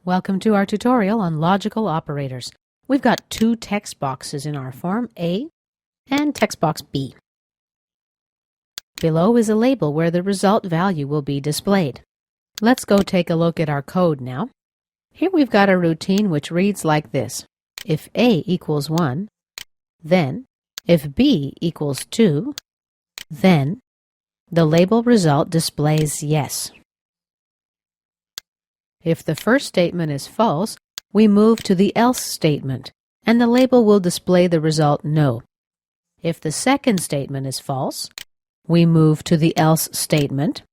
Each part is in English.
Welcome to our tutorial on logical operators. We've got two text boxes in our form, A and text box B. Below is a label where the result value will be displayed. Let's go take a look at our code now. Here we've got a routine which reads like this. If A equals 1, then if B equals 2, then the label result displays yes. If the first statement is false, we move to the else statement, and the label will display the result no. If the second statement is false, we move to the else statement,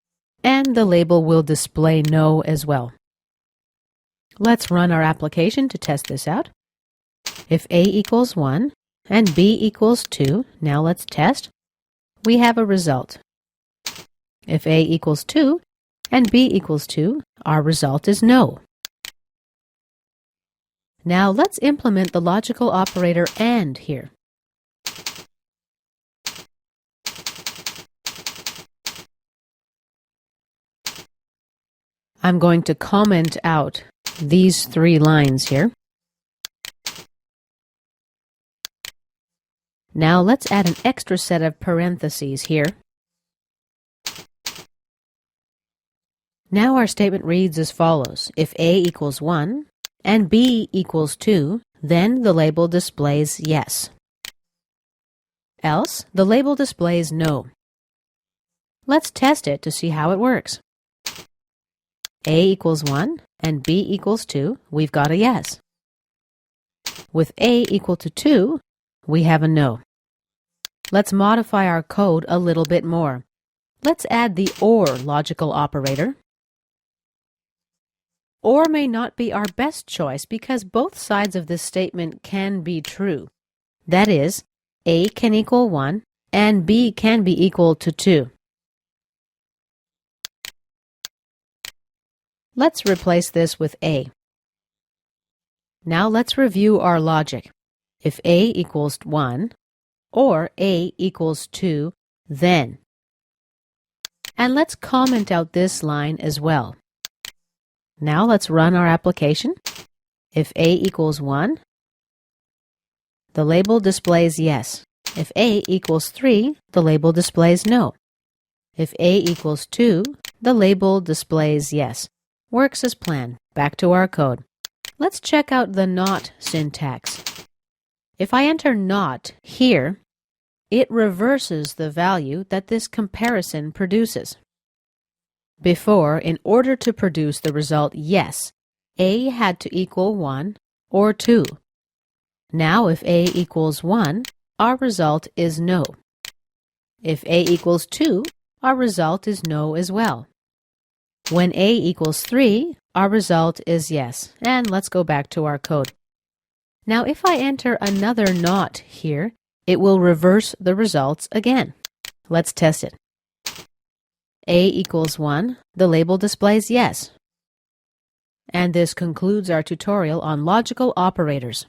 and the label will display no as well. Let's run our application to test this out. If A equals 1 and B equals 2, now let's test. We have a result. If A equals 2 and B equals 2, our result is no. Now let's implement the logical operator AND here. I'm going to comment out these three lines here. Now let's add an extra set of parentheses here. Now our statement reads as follows. If A equals 1 and B equals 2, then the label displays yes. Else, the label displays no. Let's test it to see how it works. A equals 1 and B equals 2, we've got a yes. With A equal to 2, we have a no. Let's modify our code a little bit more. Let's add the OR logical operator. OR may not be our best choice because both sides of this statement can be true. That is, A can equal 1 and B can be equal to 2. Let's replace this with A. Now let's review our logic. If A equals 1 or A equals 2, then. And let's comment out this line as well. Now let's run our application. If A equals 1, the label displays yes. If A equals 3, the label displays no. If A equals 2, the label displays yes. Works as planned. Back to our code. Let's check out the NOT syntax. If I enter NOT here, it reverses the value that this comparison produces. Before, in order to produce the result yes, A had to equal 1 or 2. Now if A equals 1, our result is no. If A equals 2, our result is no as well. When A equals 3, our result is yes. And let's go back to our code. Now if I enter another NOT here, it will reverse the results again. Let's test it. A equals 1, the label displays yes. And this concludes our tutorial on logical operators.